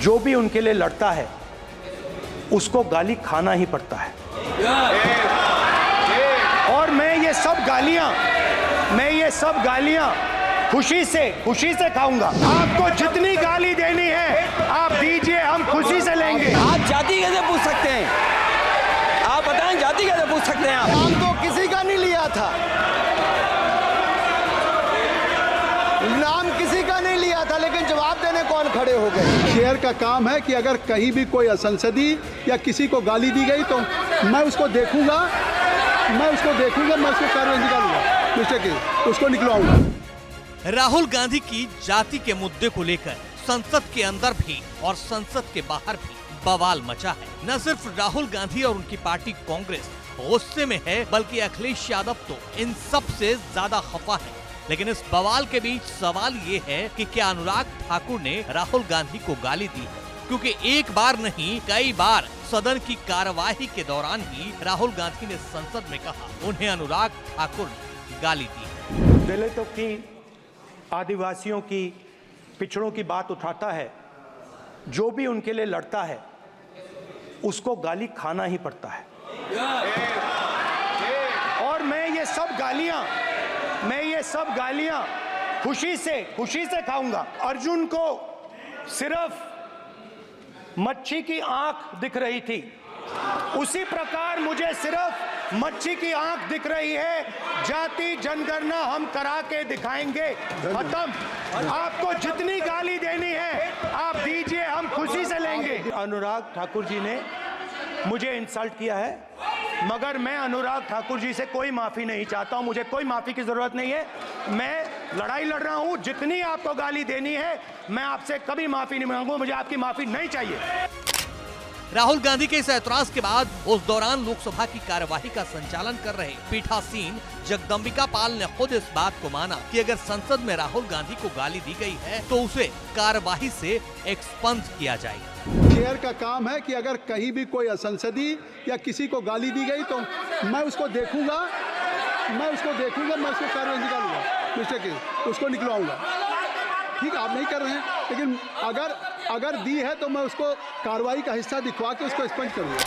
जो भी उनके लिए लड़ता है उसको गाली खाना ही पड़ता है। और मैं ये सब गालियां खुशी से खाऊंगा। आपको जितनी गाली देनी है आप दीजिए, हम खुशी से लेंगे। आप जाति कैसे पूछ सकते हैं? आप बताएं, जाति कैसे पूछ सकते हैं आप? नाम तो किसी का नहीं लिया था, नाम किसी का नहीं लिया था, लेकिन जवाब देने कौन खड़े हो गए? शेयर का काम है कि अगर कहीं भी कोई असंसदीय या किसी को गाली दी गई तो मैं उसको देखूंगा, मैं उसको कार्रवाई निकालूंगा, उसको निकलवाऊंगा। राहुल गांधी की जाति के मुद्दे को लेकर संसद के अंदर भी और संसद के बाहर भी बवाल मचा है। न सिर्फ राहुल गांधी और उनकी पार्टी कांग्रेस गुस्से में है, बल्कि अखिलेश यादव तो इन सब से ज्यादा खफा है। लेकिन इस बवाल के बीच सवाल ये है कि क्या अनुराग ठाकुर ने राहुल गांधी को गाली दी है? क्योंकि एक बार नहीं कई बार सदन की कार्यवाही के दौरान ही राहुल गांधी ने संसद में कहा उन्हें अनुराग ठाकुर ने गाली दी है। दलितों की, आदिवासियों की, पिछड़ों की बात उठाता है, जो भी उनके लिए लड़ता है उसको गाली खाना ही पड़ता है। और मैं ये सब गालियां खुशी से खाऊंगा। अर्जुन को सिर्फ मच्छी की आंख दिख रही थी, उसी प्रकार मुझे सिर्फ मच्छी की आंख दिख रही है। जाति जनगणना हम करा के दिखाएंगे, खत्म। आपको जितनी गाली देनी है आप दीजिए, हम खुशी से लेंगे। अनुराग ठाकुर जी ने मुझे इंसल्ट किया है, मगर मैं अनुराग ठाकुर जी से कोई माफी नहीं चाहता हूं, मुझे कोई माफी की जरूरत नहीं है। मैं लड़ाई लड़ रहा हूं, जितनी आपको गाली देनी है मैं आपसे कभी माफी नहीं मांगूंगा, मुझे आपकी माफी नहीं चाहिए। राहुल गांधी के इस ऐतराज के बाद उस दौरान लोकसभा की कार्यवाही का संचालन कर रहे पीठासीन जगदम्बिका पाल ने खुद इस बात को माना कि अगर संसद में राहुल गांधी को गाली दी गई है तो उसे कार्यवाही से एक्सपंज किया जाएगा। शेयर का काम है कि अगर कहीं भी कोई असंसदीय या किसी को गाली दी गई तो मैं उसको देखूंगा, मैं उसको कार्रवाई निकालूंगा, उसको निकलवाऊंगा। ठीक, आप नहीं कर रहे हैं, लेकिन अगर दी है तो मैं उसको कार्रवाई का हिस्सा दिखवा के उसको स्पंज करूंगा।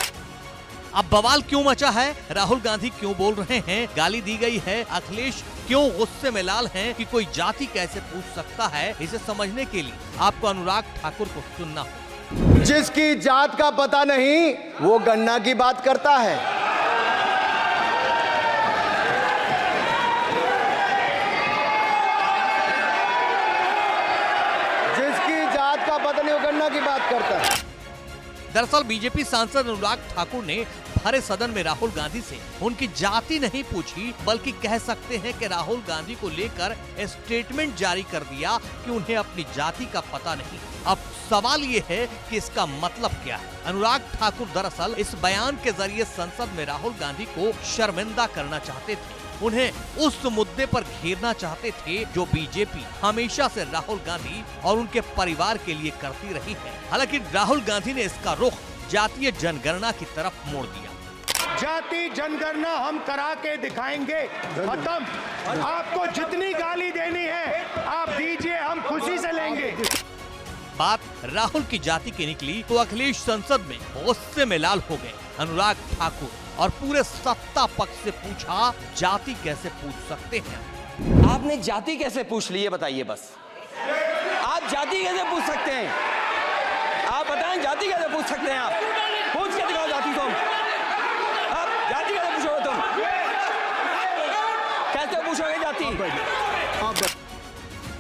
अब बवाल क्यों मचा है? राहुल गांधी क्यों बोल रहे हैं गाली दी गई है? अखिलेश क्यों गुस्से में लाल हैं कि कोई जाति कैसे पूछ सकता है? इसे समझने के लिए आपको अनुराग ठाकुर को सुनना होगा। जिसकी जात का पता नहीं वो गन्ना की बात करता है। जिसकी जात का पता नहीं वो गन्ना की बात करता है। दरअसल बीजेपी सांसद अनुराग ठाकुर ने भरे सदन में राहुल गांधी से उनकी जाति नहीं पूछी, बल्कि कह सकते हैं कि राहुल गांधी को लेकर स्टेटमेंट जारी कर दिया कि उन्हें अपनी जाति का पता नहीं। अब सवाल ये है कि इसका मतलब क्या है? अनुराग ठाकुर दरअसल इस बयान के जरिए संसद में राहुल गांधी को शर्मिंदा करना चाहते थे, उन्हें उस मुद्दे पर घेरना चाहते थे जो बीजेपी हमेशा से राहुल गांधी और उनके परिवार के लिए करती रही है। हालांकि राहुल गांधी ने इसका रुख जातीय जनगणना की तरफ मोड़ दिया। जाति जनगणना हम करा के दिखाएंगे, खत्म। आपको जितनी गाली देनी है आप दीजिए, हम खुशी से लेंगे। बात राहुल की जाति की निकली तो अखिलेश संसद में गुस्से में लाल हो गए। अनुराग ठाकुर और पूरे सत्ता पक्ष से पूछा जाति कैसे पूछ सकते हैं? आपने जाति कैसे पूछ ली, ये बताइए बस। आप जाति कैसे पूछ सकते हैं? आप बताएं, जाति कैसे पूछ सकते हैं? आप पूछ के दिखाओ जाति तुम। आप जाति कैसे पूछोगे तुम? कैसे पूछोगे जाति?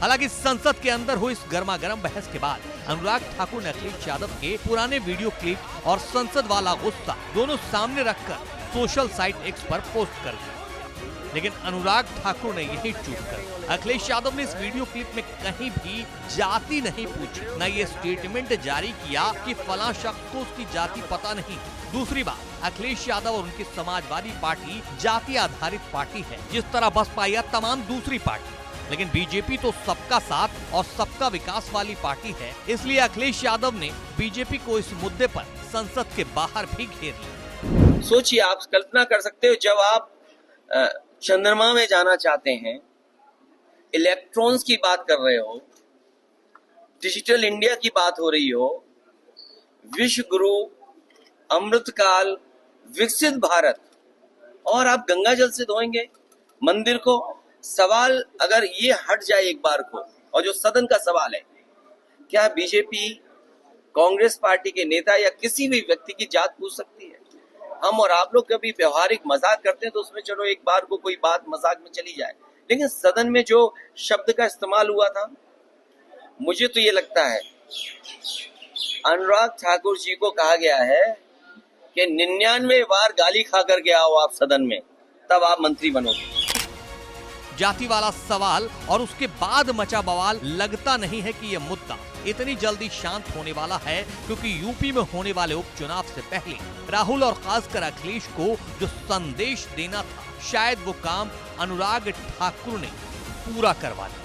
हालांकि संसद के अंदर हुई इस गर्मा गर्म बहस के बाद अनुराग ठाकुर ने अखिलेश यादव के पुराने वीडियो क्लिप और संसद वाला गुस्सा दोनों सामने रखकर सोशल साइट एक्स पर पोस्ट कर दिया। लेकिन अनुराग ठाकुर ने यही चूक कर अखिलेश यादव ने इस वीडियो क्लिप में कहीं भी जाति नहीं पूछी, न ये स्टेटमेंट जारी किया कि फलां शख्स को उसकी जाति पता नहीं। दूसरी बात, अखिलेश यादव और उनकी समाजवादी पार्टी जाति आधारित पार्टी है, जिस तरह बसपा या तमाम दूसरी पार्टी। लेकिन बीजेपी तो सबका साथ और सबका विकास वाली पार्टी है, इसलिए अखिलेश यादव ने बीजेपी को इस मुद्दे पर संसद के बाहर भी घेर लिया। सोचिए, आप कल्पना कर सकते हो, जब आप चंद्रमा में जाना चाहते हैं, इलेक्ट्रॉन्स की बात कर रहे हो, डिजिटल इंडिया की बात हो रही हो, विश्व गुरु, अमृतकाल, विकसित भारत, और आप गंगा जल से धोएंगे मंदिर को। सवाल अगर ये हट जाए एक बार को, और जो सदन का सवाल है, क्या बीजेपी कांग्रेस पार्टी के नेता या किसी भी व्यक्ति की जात पूछ सकती है? हम और आप लोग कभी व्यवहारिक मजाक करते हैं तो उसमें चलो एक बार को कोई बात मजाक में चली जाए, लेकिन सदन में जो शब्द का इस्तेमाल हुआ था, मुझे तो ये लगता है अनुराग ठाकुर जी को कहा गया है कि 99 बार गाली खा करके आओ आप सदन में, तब आप मंत्री बनोगे। जाति वाला सवाल और उसके बाद मचा बवाल, लगता नहीं है कि यह मुद्दा इतनी जल्दी शांत होने वाला है, क्योंकि यूपी में होने वाले उपचुनाव से पहले राहुल और खासकर अखिलेश को जो संदेश देना था, शायद वो काम अनुराग ठाकुर ने पूरा करवा दिया।